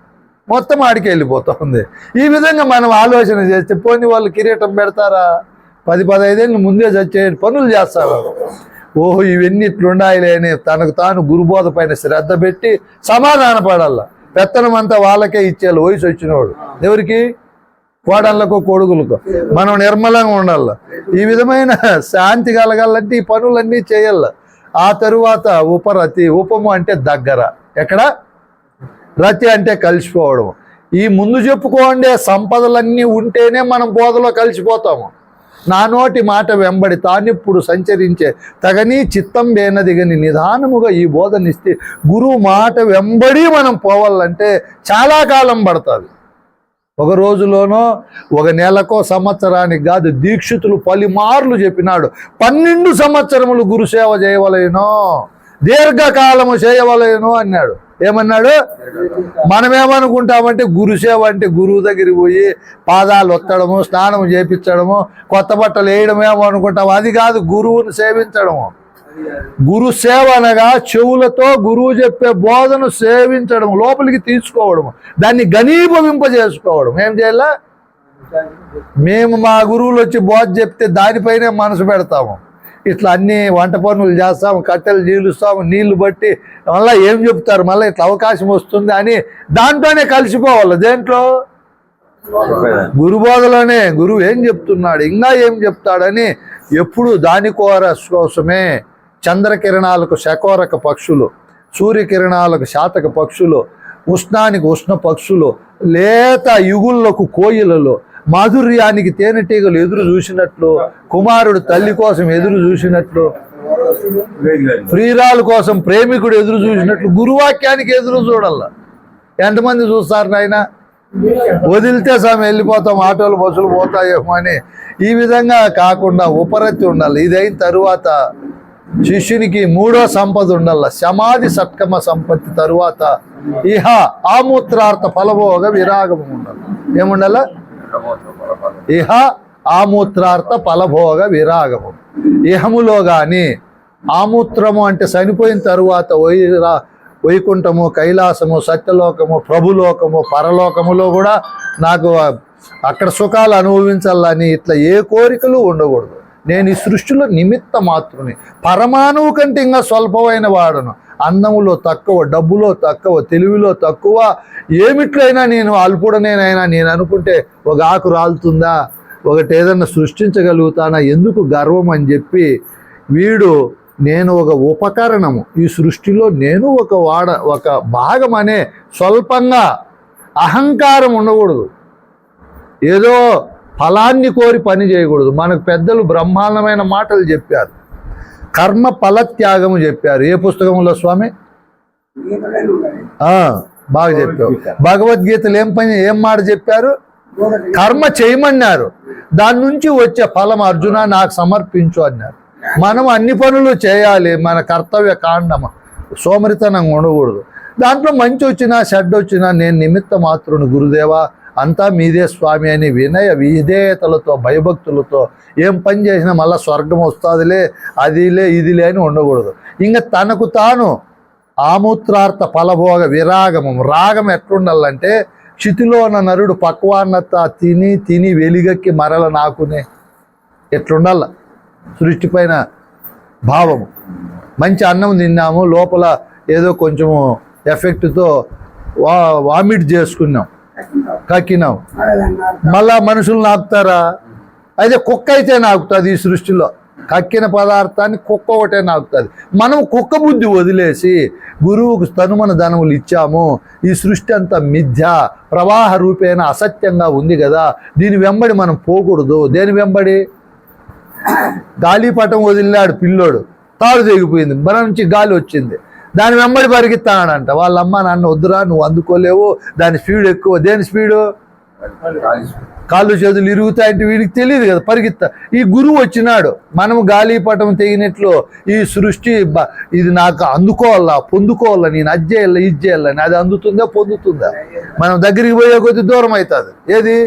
A: మొత్తం ఆడికి వెళ్ళిపోతుంది. ఈ విధంగా మనం ఆలోచన చేస్తే పోనీ వాళ్ళు కిరీటం పెడతారా? 10-15 ఏళ్ళు ముందే చచ్చే పనులు చేస్తారు. ఓహో ఇవన్నీ ఇట్లుండాయిలే అని తనకు తాను గురుబోధ పైన శ్రద్ధ పెట్టి సమాధాన పడాల. పెత్తనం అంతా వాళ్ళకే ఇచ్చేయాలి. వయసు వచ్చినవాడు ఎవరికి? కోడళ్ళకు కొడుకులకు. మనం నిర్మలంగా ఉండాల. ఈ విధమైన శాంతి కలగాలంటే ఈ పనులన్నీ చేయాల. ఆ తరువాత ఉపరతి. ఉపము అంటే దగ్గర. ఎక్కడ? రతి అంటే కలిసిపోవడం. ఈ ముందు చెప్పుకోండి సంపదలన్నీ ఉంటేనే మనం బోధలో కలిసిపోతాము. నా నోటి మాట వెంబడి తానిప్పుడు సంచరించే తగని చిత్తం వేనదిగని నిదానముగా ఈ బోధనిస్తే గురువు మాట వెంబడి మనం పోవాలంటే చాలా కాలం పడుతుంది. ఒక రోజులోనో ఒక నెలకో సంవత్సరానికి కాదు. దీక్షితులు పలుమార్లు చెప్పినాడు 12 సంవత్సరములు గురుసేవ చేయవలేనో, దీర్ఘకాలము చేయవలేను అన్నాడు. ఏమన్నాడు? మనమేమనుకుంటామంటే గురుసేవ అంటే గురువు దగ్గరికి పోయి పాదాలు ఒత్తడము, స్నానం చేపించడము, కొత్త బట్టలు వేయడమేమో అనుకుంటాము. అది కాదు గురువుని సేవించడము. గురు సేవ అనగా చెవులతో గురువు చెప్పే బోధను సేవించడం, లోపలికి తీసుకోవడము, దాన్ని ఘనీభవింపజేసుకోవడం. ఏం చేయాలా? మేము మా గురువులు వచ్చి బోధ చెప్తే దానిపైనే మనసు పెడతాము. ఇట్లా అన్ని వంట పనులు చేస్తాము, కట్టెలు చీలుస్తాము, నీళ్లు బట్టి మళ్ళీ ఏం చెప్తారు, మళ్ళీ ఇట్లా అవకాశం వస్తుంది అని దాంట్లోనే కలిసిపోవాలి. దేంట్లో? గురుబోధలోనే. గురువు ఏం చెప్తున్నాడు, ఇంకా ఏం చెప్తాడని ఎప్పుడు దానికోసమే. చంద్రకిరణాలకు శకోరక పక్షులు, సూర్యకిరణాలకు శాతక పక్షులు, ఉష్ణానికి ఉష్ణ పక్షులు, లేత యుగుళ్లకు కోయిలలు, మాధుర్యానికి తేనెటీగలు ఎదురు చూసినట్లు, కుమారుడు తల్లి కోసం ఎదురు చూసినట్లు, ప్రియురాల కోసం ప్రేమికుడు ఎదురు చూసినట్లు గురువాక్యానికి ఎదురు చూడాల. ఎంతమంది చూస్తారు నాయన? వదిలితే స్వామి వెళ్ళిపోతాం, ఆటోలు బస్సులు పోతాయేమో అని. ఈ విధంగా కాకుండా ఉపరతి ఉండాలి. ఇది అయిన తరువాత శిష్యునికి 3వ సంపద ఉండాల, సమాధి సట్కమ సంపత్తి. తరువాత ఇహ ఆమూత్రార్థ ఫలభోగ విరాగము ఉండాలి. ఏముండాల? ఇహ ఆమూత్రార్థ ఫలభోగ విరాగము. ఇహములో కానీ ఆమూత్రము అంటే చనిపోయిన తరువాత వైకుంఠము, కైలాసము, సత్యలోకము, ప్రభులోకము, పరలోకములో కూడా నాకు అక్కడ సుఖాలు అనుభవించాలని ఇట్లా ఏ కోరికలు ఉండకూడదు. నేను ఈ సృష్టిలో నిమిత్త మాత్రుని, పరమాణువు కంటే ఇంకా స్వల్పమైన వాడను. అందములో తక్కువ, డబ్బులో తక్కువ, తెలివిలో తక్కువ, ఏమిట్లయినా నేను అల్పుడనేనైనా నేను అనుకుంటే ఒక ఆకు రాలుతుందా? ఒకటి ఏదన్నా సృష్టించగలుగుతానా, ఎందుకు గర్వం అని చెప్పి వీడు నేను ఒక ఉపకరణము, ఈ సృష్టిలో నేను ఒక భాగం అనే స్వల్పంగా అహంకారం ఉండకూడదు. ఏదో ఫలాన్ని కోరి పని చేయకూడదు. మనకు పెద్దలు బ్రహ్మాండమైన మాటలు చెప్పారు. కర్మ ఫలత్యాగము చెప్పారు. ఏ పుస్తకంలో స్వామి? బాగా చెప్పావు. భగవద్గీతలు ఏం మాట చెప్పారు? కర్మ చేయమన్నారు, దాని నుంచి వచ్చే ఫలం అర్జున నాకు సమర్పించు అన్నారు. మనం అన్ని పనులు చేయాలి, మన కర్తవ్య కాండమ, సోమరితనంగా ఉండకూడదు. దాంట్లో మంచి వచ్చినా చెడ్డ వచ్చినా నేను నిమిత్త మాత్రుని గురుదేవా, అంతా మీదే స్వామి అని వినయ విధేయతలతో భయభక్తులతో ఏం పని చేసినా మళ్ళీ స్వర్గం వస్తుందిలే, అదిలే ఇదిలే అని ఉండకూడదు. ఇంకా తనకు తాను ఆమూత్రార్థ ఫలభోగ విరాగము, రాగం ఎట్లుండాలంటే క్షితిలోన నరుడు పక్వాన్నత తిని తిని వెలిగక్కి మరల నాకునే ఎట్లుండాల సృష్టి పైన భావము. మంచి అన్నం తిన్నాము, లోపల ఏదో కొంచెము ఎఫెక్ట్తో వామిట్ చేసుకున్నాం, కక్కినాం, మళ్ళా మనుషులు నాకుతారా? అయితే కుక్క అయితే నాకుతుంది. ఈ సృష్టిలో కక్కిన పదార్థాన్ని కుక్క ఒకటే నాకుతుంది. మనం కుక్క బుద్ధి వదిలేసి గురువుకు తనుమన ధనములు ఇచ్చాము. ఈ సృష్టి అంతా మిథ్య ప్రవాహ రూపేణ అసత్యంగా ఉంది కదా, దీని వెంబడి మనం పోకూడదు. దేని వెంబడి? గాలిపటం వదిలినాడు పిల్లోడు, తాడు తెగిపోయింది, మన నుంచి గాలి వచ్చింది, దాని వెంబడి పరిగెత్తాడంట. వాళ్ళ అమ్మ నాన్న వద్దురా, నువ్వు అందుకోలేవు, దాని స్పీడ్ ఎక్కువ. దేని స్పీడు? కాళ్ళు చేతులు ఇరుగుతాయంటే వీడికి తెలియదు కదా, పరిగెత్తా. ఈ గురువు వచ్చినాడు, మనము గాలిపటం తెగినట్లు ఈ సృష్టి ఇది నాకు అందుకోవాలా, పొందుకోవాలా, నేను అది చేయాలా ఇది చేయాలని, అది అందుతుందా పొందుతుందా? మనం దగ్గరికి పోయే కొద్ది దూరం అవుతుంది. ఏది?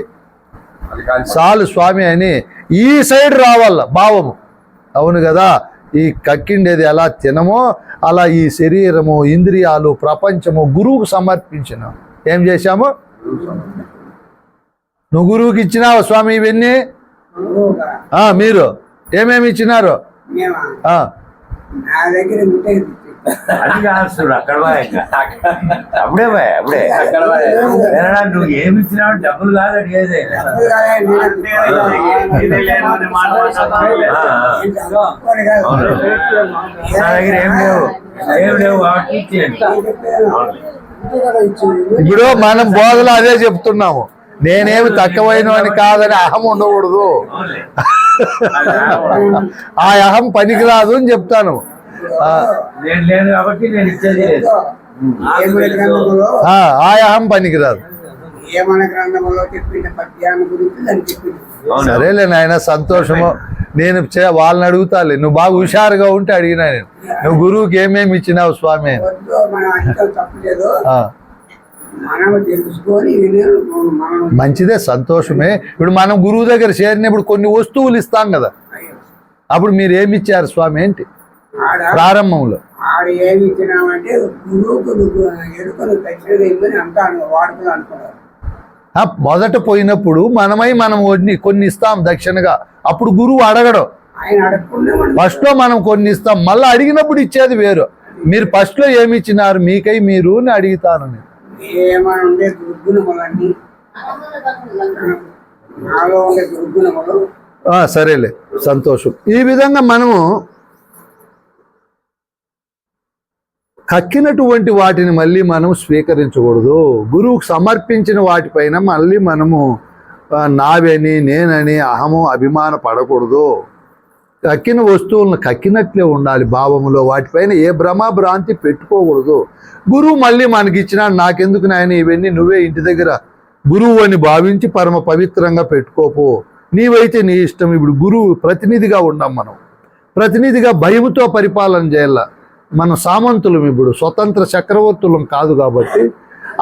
A: చాలు స్వామి అని ఈ సైడ్ రావాల భావము. అవును కదా, ఈ కక్కిండేది ఎలా తినమో అలా ఈ శరీరము, ఇంద్రియాలు, ప్రపంచము గురువుకు సమర్పించిన. ఏం చేశాము? నువ్వు గురువుకి ఇచ్చినావు స్వామి ఇవన్నీ? మీరు ఏమేమి ఇచ్చినారు?
B: అది కాదు, అక్కడ అప్పుడే నువ్వు ఏమి ఇచ్చినావు? డబ్బులు కాదు అడిగేది. నా దగ్గర ఏం లేవు కాబట్టి
A: ఇప్పుడు మనం బోధలో అదే చెప్తున్నాము. నేనేమి తక్కువైన అని కాదని అహం ఉండకూడదు. ఆ అహం పనికిరాదు అని చెప్తాను.
B: లేదు కాబట్టి నేను ఇచ్చేది లేదు.
A: ఆ అహం పనికిరాదు. సరేలే నాయన, సంతోషము. నేను వాళ్ళని అడుగుతాలే, నువ్వు బాగా హుషారుగా ఉంటే అడిగినా నేను. నువ్వు గురువుకి ఏమేమి ఇచ్చినావు స్వామి? మంచిదే, సంతోషమే. ఇప్పుడు మనం గురువు దగ్గర చేరినప్పుడు కొన్ని వస్తువులు ఇస్తాం కదా, అప్పుడు మీరు ఏమి ఇచ్చారు స్వామి? ఏంటి ప్రారంభంలో? మొదట పోయినప్పుడు మనం కొన్ని ఇస్తాం దక్షిణగా, అప్పుడు గురువు అడగడం. ఫస్ట్ లో మనం కొన్ని ఇస్తాం, మళ్ళీ అడిగినప్పుడు ఇచ్చేది వేరు. మీరు ఫస్ట్ లో ఏమి ఇచ్చినారు మీకై మీరు అని అడుగుతాను నేను. సరేలే, సంతోషం. ఈ విధంగా మనము కక్కినటువంటి వాటిని మళ్ళీ మనం స్వీకరించకూడదు. గురువుకు సమర్పించిన వాటిపైన మళ్ళీ మనము నావని నేనని అహము అభిమాన పడకూడదు. కక్కిన వస్తువులను కక్కినట్లే ఉండాలి భావములో, వాటిపైన ఏ భ్రమాభ్రాంతి పెట్టుకోకూడదు. గురువు మళ్ళీ మనకి ఇచ్చినా నాకెందుకు నాయన ఇవన్నీ, నువ్వే ఇంటి దగ్గర గురువు అని భావించి పరమ పవిత్రంగా పెట్టుకోపో, నీవైతే నీ ఇష్టం. ఇప్పుడు గురువు ప్రతినిధిగా ఉన్నాం, మనం ప్రతినిధిగా భయముతో పరిపాలన చేయాల. మనం సామంతులం, ఇప్పుడు స్వతంత్ర చక్రవర్తులం కాదు. కాబట్టి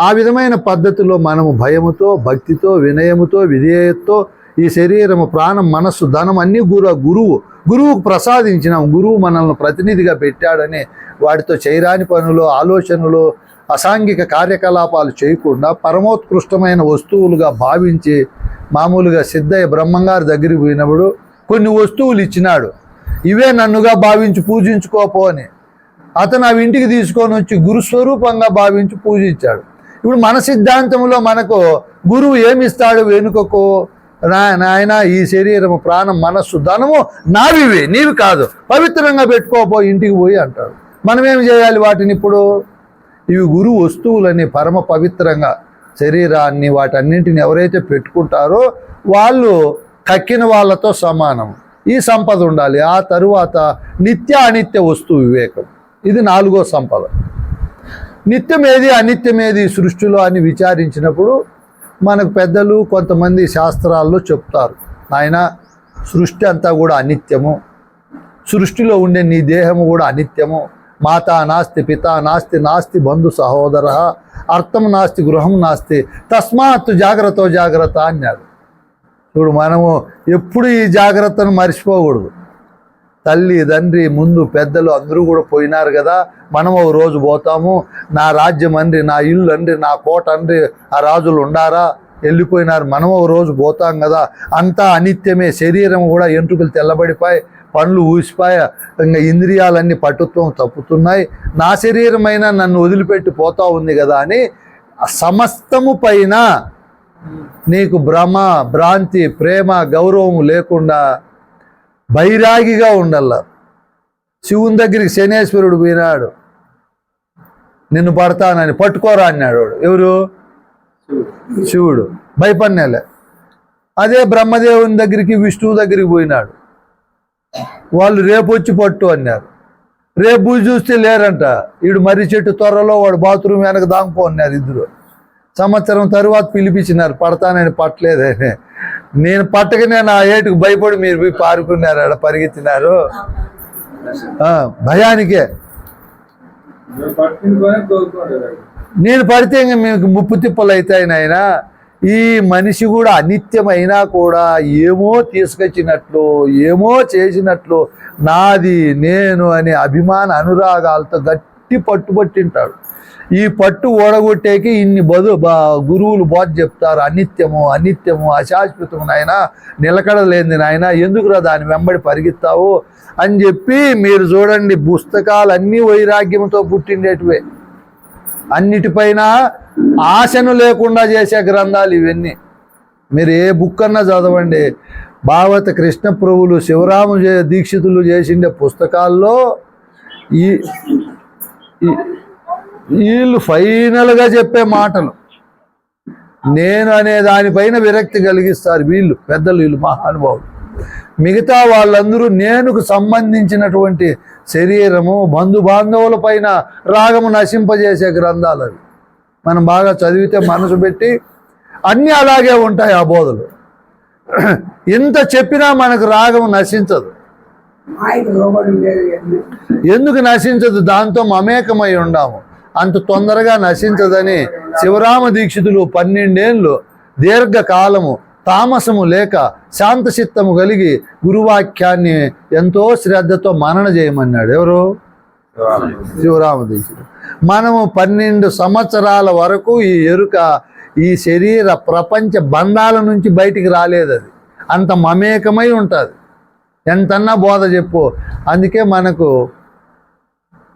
A: ఆ విధమైన పద్ధతిలో మనము భయముతో, భక్తితో, వినయముతో, విధేయతతో ఈ శరీరము, ప్రాణం, మనస్సు, ధనం అన్నీ గురువుకు ప్రసాదించినాం. గురువు మనల్ని ప్రతినిధిగా పెట్టాడని వాటితో చేయరాని పనులు, ఆలోచనలు, అసాంఘిక కార్యకలాపాలు చేయకుండా పరమోత్కృష్టమైన వస్తువులుగా భావించి, మామూలుగా సిద్ధయ్య బ్రహ్మంగారి దగ్గరికి పోయినప్పుడు కొన్ని వస్తువులు ఇచ్చినాడు. ఇవే నన్నుగా భావించి పూజించుకోపో అని. అతను అవి ఇంటికి తీసుకొని వచ్చి గురుస్వరూపంగా భావించి పూజించాడు. ఇప్పుడు మన సిద్ధాంతంలో మనకు గురువు ఏమిస్తాడు? వెనుకకు నాయన ఈ శరీరము ప్రాణం మనస్సు ధనము నావివి నీవి కాదు, పవిత్రంగా పెట్టుకోపో ఇంటికి పోయి అంటాడు. మనం ఏం చేయాలి వాటిని? ఇప్పుడు ఇవి గురు వస్తువులని పరమ పవిత్రంగా శరీరాన్ని వాటన్నింటిని ఎవరైతే పెట్టుకుంటారో వాళ్ళు కక్కిన వాళ్ళతో సమానం. ఈ సంపద ఉండాలి. ఆ తరువాత నిత్య అనిత్య వస్తువు వివేకం, ఇది 4వ సంపద. నిత్యమేది అనిత్యమేది సృష్టిలో అని విచారించినప్పుడు మనకు పెద్దలు కొంతమంది శాస్త్రాల్లో చెప్తారు, నాయన సృష్టి అంతా కూడా అనిత్యము, సృష్టిలో ఉండే నీ దేహము కూడా అనిత్యము, మాతా నాస్తి పితా నాస్తి నాస్తి బంధు సహోదర అర్థం నాస్తి గృహం నాస్తి తస్మాత్ జాగ్రత్త అన్నాడు. ఇప్పుడు మనము ఎప్పుడు ఈ జాగ్రత్తను మర్చిపోకూడదు. తల్లి తండ్రి ముందు పెద్దలు అందరూ కూడా పోయినారు కదా, మనం ఒక రోజు పోతాము. నా రాజ్యం అండి, నా ఇల్లు అండి, నా కోట అండి, ఆ రాజులు ఉండారా, వెళ్ళిపోయినారు. మనం ఒక రోజు పోతాం కదా. అంతా అనిత్యమే. శరీరం కూడా ఎంట్రుకలు తెల్లబడిపోయి, పండ్లు ఊసిపోయి, ఇంకా ఇంద్రియాలన్నీ పటుత్వం తప్పుతున్నాయి. నా శరీరమైనా నన్ను వదిలిపెట్టి పోతా ఉంది కదా అని సమస్తము పైన నీకు భ్రమ భ్రాంతి ప్రేమ గౌరవం లేకుండా బైరాగిగా ఉండాల. శివుని దగ్గరికి శనేశ్వరుడు పోయినాడు, నిన్ను పడతానని, పట్టుకోరా అన్నాడు. ఎవరు? శివుడు. భయపడినేలే. అదే బ్రహ్మదేవుని దగ్గరికి విష్ణువు దగ్గరికి పోయినాడు, వాళ్ళు రేపు వచ్చి పట్టు అన్నారు. రేపు పూజ చూస్తే లేరంట. వీడు మర్రి చెట్టు త్వరలో వాడు బాత్రూమ్ వెనక దాంపో అన్నారు. ఇద్దరు సంవత్సరం తరువాత పిలిపించినారు, పడతానని పట్టలేదని. నేను పట్టకనే నా ఏటుకు భయపడి మీరు పోయి పారుకున్నారు, ఆడ పరిగెత్తినారు. భయానికే. నేను పడితే ఇంకా మీకు ముప్పు తిప్పలు అవుతాయి నాయన. ఈ మనిషి కూడా అనిత్యమైనా కూడా ఏమో తీసుకొచ్చినట్లు, ఏమో చేసినట్లు, నాది నేను అనే అభిమాన అనురాగాలతో గట్టి పట్టుబట్టింటాడు. ఈ పట్టు ఓడగొట్టేకి ఇన్ని గురువులు బోధ చెప్తారు, అనిత్యము అనిత్యము అశాశ్వతము నాయన, నిలకడలేంది నాయన, ఎందుకురా దాని వెంబడి పరిగెత్తావు అని చెప్పి. మీరు చూడండి, పుస్తకాలు అన్నీ వైరాగ్యంతో పుట్టిండేటివే. అన్నిటిపైన ఆశను లేకుండా చేసే గ్రంథాలు ఇవన్నీ. మీరు ఏ బుక్ అన్నా చదవండి. భాగవత కృష్ణ ప్రభువులు శివరామ దీక్షితులు చేసిండే పుస్తకాల్లో వీళ్ళు ఫైనల్గా చెప్పే మాటలు నేను అనే దానిపైన విరక్తి కలిగిస్తారు వీళ్ళు పెద్దలు, వీళ్ళు మహానుభావులు. మిగతా వాళ్ళందరూ నేనుకు సంబంధించినటువంటి శరీరము బంధుబాంధవుల పైన రాగము నశింపజేసే గ్రంథాలు అవి. మనం బాగా చదివితే మనసు పెట్టి అన్నీ అలాగే ఉంటాయి ఆ బోధలు. ఎంత చెప్పినా మనకు రాగం నశించదు. ఎందుకు నశించదు? దాంతో మమేకమై ఉండాము. అంత తొందరగా నశించదని శివరామ దీక్షితులు 12 ఏళ్ళు దీర్ఘకాలము తామసము లేక శాంతచిత్తము కలిగి గురువాక్యాన్ని ఎంతో శ్రద్ధతో మనన చేయమన్నాడు. ఎవరు? శివరామ దీక్షితుడు. మనము 12 సంవత్సరాల వరకు ఈ ఎరుక, ఈ శరీర ప్రపంచ బంధాల నుంచి బయటికి రాలేదు. అది అంత మమేకమై ఉంటుంది. ఎంతన్నా బోధ చెప్పు. అందుకే మనకు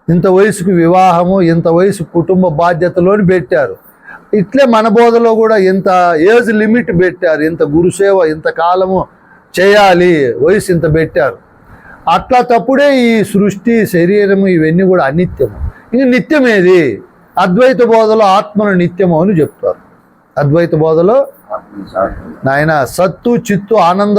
A: ఇంత వయసుకు వివాహము, ఇంత వయసు కుటుంబ బాధ్యతలోని పెట్టారు. ఇట్లే మన బోధలో కూడా ఇంత ఏజ్ లిమిట్ పెట్టారు. ఇంత గురుసేవ ఇంత కాలము చేయాలి, వయసు ఇంత పెట్టారు. అట్లా తప్పుడే ఈ సృష్టి శరీరము ఇవన్నీ కూడా అనిత్యము. ఇంక నిత్యమేది? అద్వైత బోధలో ఆత్మను నిత్యము అని చెప్తారు. అద్వైత బోధలో నాయన సత్తు చిత్తు ఆనంద